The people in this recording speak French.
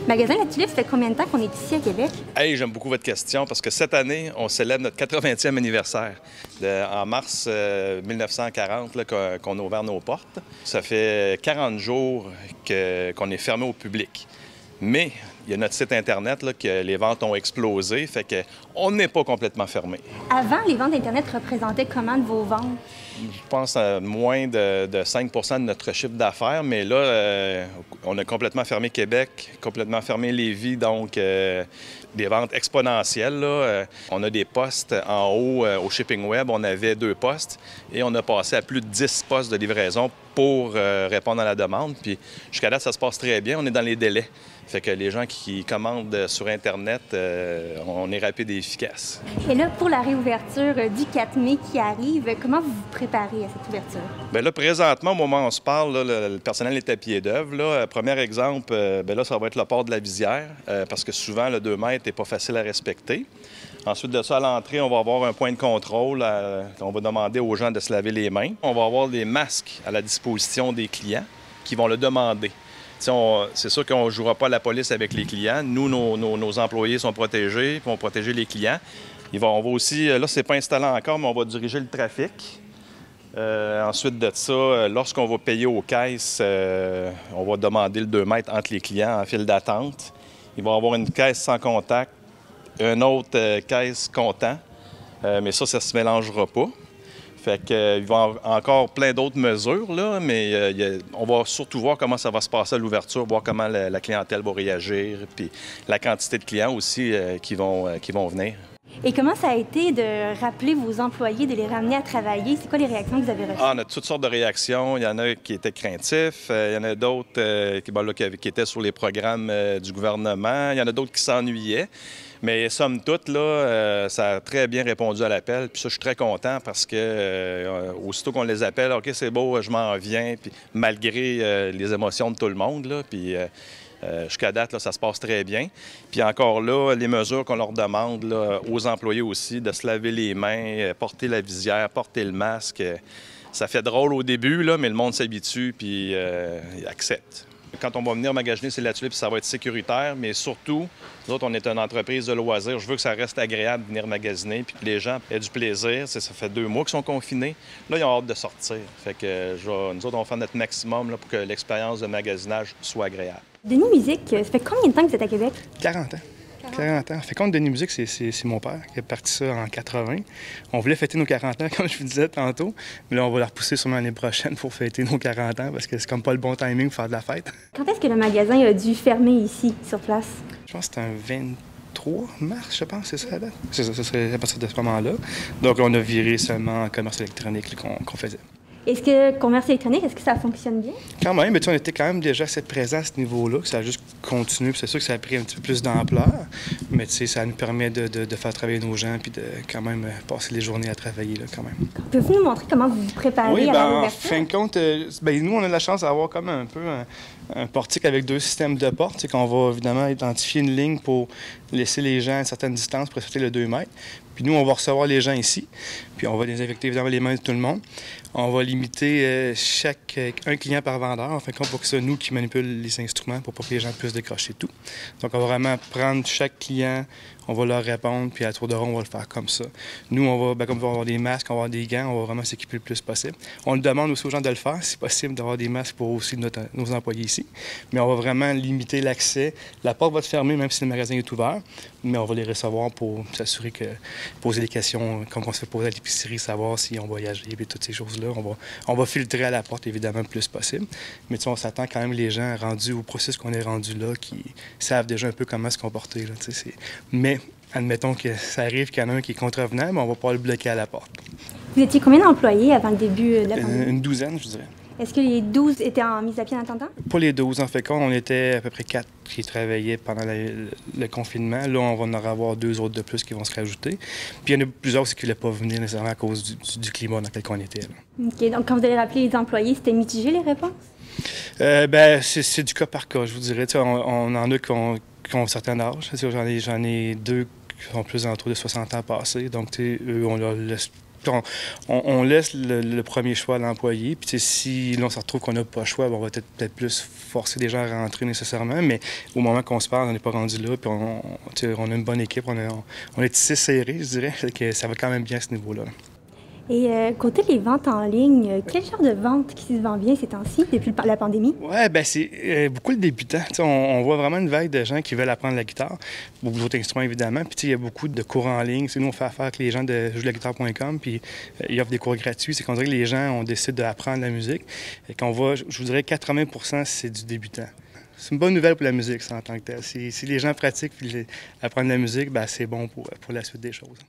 Magasin La Tulipe, ça fait combien de temps qu'on est ici à Québec? Hey, j'aime beaucoup votre question parce que cette année, on célèbre notre 80e anniversaire. En mars 1940 qu'on a ouvert nos portes. Ça fait 40 jours qu'on est fermé au public. Mais il y a notre site Internet là, que les ventes ont explosé, fait qu'on n'est pas complètement fermé. Avant, les ventes Internet représentaient comment de vos ventes? Je pense à moins de 5 de notre chiffre d'affaires, mais là, on a complètement fermé Québec, complètement fermé Lévis, donc des ventes exponentielles. Là. On a des postes en haut au Shipping Web, on avait 2 postes et on a passé à plus de 10 postes de livraison pour répondre à la demande. Puis jusqu'à là, ça se passe très bien, on est dans les délais. Fait que les gens qui commandent sur Internet, on est rapide et efficace. Et là, pour la réouverture du 4 mai qui arrive, comment vous vous préparez à cette ouverture? Bien là, présentement, au moment où on se parle, là, le personnel est à pied d'œuvre. Premier exemple, bien là, ça va être le port de la visière, parce que souvent, le 2 mètres n'est pas facile à respecter. Ensuite de ça, à l'entrée, on va avoir un point de contrôle. On va demander aux gens de se laver les mains. On va avoir des masques à la disposition des clients qui vont le demander. C'est sûr qu'on ne jouera pas la police avec les clients. Nous, nos employés sont protégés, puis on va protéger les clients. On va aussi, là, c'est pas installé encore, mais on va diriger le trafic. Ensuite de ça, lorsqu'on va payer aux caisses, on va demander le 2 mètres entre les clients en file d'attente. Il va y avoir une caisse sans contact, une autre caisse comptant, mais ça ne se mélangera pas. Fait qu'il va y avoir encore plein d'autres mesures, là, mais on va surtout voir comment ça va se passer à l'ouverture, voir comment la clientèle va réagir, puis la quantité de clients aussi qui vont venir. Et comment ça a été de rappeler vos employés, de les ramener à travailler? C'est quoi les réactions que vous avez reçues? On a toutes sortes de réactions. Il y en a qui étaient craintifs. Il y en a d'autres qui étaient sur les programmes du gouvernement. Il y en a d'autres qui s'ennuyaient. Mais somme toute, là, ça a très bien répondu à l'appel. Puis ça, je suis très content parce que aussitôt qu'on les appelle, OK, c'est beau, je m'en viens. Puis malgré les émotions de tout le monde, là, puis jusqu'à date, là, ça se passe très bien. Puis encore là, les mesures qu'on leur demande là, aux employés aussi, de se laver les mains, porter la visière, porter le masque, ça fait drôle au début, là, mais le monde s'habitue puis il accepte. Quand on va venir magasiner, c'est La Tulipe, ça va être sécuritaire, mais surtout, nous autres, on est une entreprise de loisirs. Je veux que ça reste agréable de venir magasiner puis que les gens aient du plaisir. Ça fait 2 mois qu'ils sont confinés. Là, ils ont hâte de sortir. Fait que nous autres, on va faire notre maximum là, pour que l'expérience de magasinage soit agréable. Denis Musique, ça fait combien de temps que vous êtes à Québec? 40 ans. 40 ans. Fait compte, Denis Musique, c'est mon père qui a parti ça en 80. On voulait fêter nos 40 ans, comme je vous disais tantôt, mais là, on va la repousser sûrement l'année prochaine pour fêter nos 40 ans parce que c'est comme pas le bon timing pour faire de la fête. Quand est-ce que le magasin a dû fermer ici, sur place? Je pense que c'était un 23 mars, je pense, c'est ça la date? C'est ça, ce serait à partir de ce moment-là. Donc, on a viré seulement en commerce électronique qu'on faisait. Est-ce que commerce électronique, est-ce que ça fonctionne bien? Quand même, mais on était quand même déjà assez présent à ce niveau-là, que ça a juste continué. C'est sûr que ça a pris un petit peu plus d'ampleur, mais ça nous permet de faire travailler nos gens puis de quand même passer les journées à travailler là, quand même. Pouvez-vous nous montrer comment vous vous préparez à l'ouverture? En fin de compte, nous, on a la chance d'avoir comme un peu un portique avec 2 systèmes de portes. C'est qu'on va évidemment identifier une ligne pour laisser les gens à une certaine distance pour respecter le 2 mètres. Puis nous, on va recevoir les gens ici, puis on va désinfecter évidemment les mains de tout le monde. On va limiter un client par vendeur, en fin de compte, pour que ce soit nous qui manipule les instruments pour pas que les gens puissent décrocher tout. Donc, on va vraiment prendre chaque client, on va leur répondre, puis à tour de rôle, on va le faire comme ça. Nous, comme on va avoir des masques, on va avoir des gants, on va vraiment s'équiper le plus possible. On le demande aussi aux gens de le faire, si possible, d'avoir des masques pour aussi nos employés ici. Mais on va vraiment limiter l'accès. La porte va être fermée, même si le magasin est ouvert, mais on va les recevoir pour s'assurer que poser des questions, comme on se fait poser à l'épicerie, savoir si on voyageait et toutes ces choses-là. On va filtrer à la porte, évidemment, le plus possible. Mais on s'attend quand même les gens rendus au processus qu'on est rendu là, qui savent déjà un peu comment se comporter. Là, mais admettons que ça arrive qu'il y en a un qui est contrevenant, mais on va pas le bloquer à la porte. Vous étiez combien d'employés avant le début de la pandémie? Une douzaine, je dirais. Est-ce que les 12 étaient en mise à pied en attendant? Pas les 12, en fait. Quand on était à peu près 4 qui travaillaient pendant le confinement. Là, on va en avoir 2 autres de plus qui vont se rajouter. Puis il y en a plusieurs aussi qui ne voulaient pas venir nécessairement à cause du climat dans lequel on était. Là. OK. Donc, quand vous allez rappeler les employés, c'était mitigé, les réponses? C'est du cas par cas, je vous dirais. On en a qui ont un certain âge. J'en ai 2 qui sont plus autour de 60 ans passés. Donc, eux, on leur laisse Puis on laisse le premier choix à l'employé. Puis si là, on se retrouve qu'on n'a pas le choix, on va peut-être plus forcer les gens à rentrer nécessairement. Mais au moment qu'on se parle, on n'est pas rendu là. Puis on a une bonne équipe. On est tissé serré, je dirais. Que ça va quand même bien à ce niveau-là. Et côté les ventes en ligne, quel genre de vente qui se vend bien ces temps-ci, depuis la pandémie? Oui, bien, c'est beaucoup le débutant. On voit vraiment une vague de gens qui veulent apprendre la guitare, beaucoup d'autres instruments évidemment. Puis il y a beaucoup de cours en ligne. Nous, on fait affaire avec les gens de joujelaguitare.com, puis ils offrent des cours gratuits. C'est qu'on dirait que les gens, on décide d'apprendre la musique. Et qu'on va, je vous dirais, 80 c'est du débutant. C'est une bonne nouvelle pour la musique, ça, en tant que tel. Si les gens pratiquent et apprennent la musique, bien, c'est bon pour la suite des choses.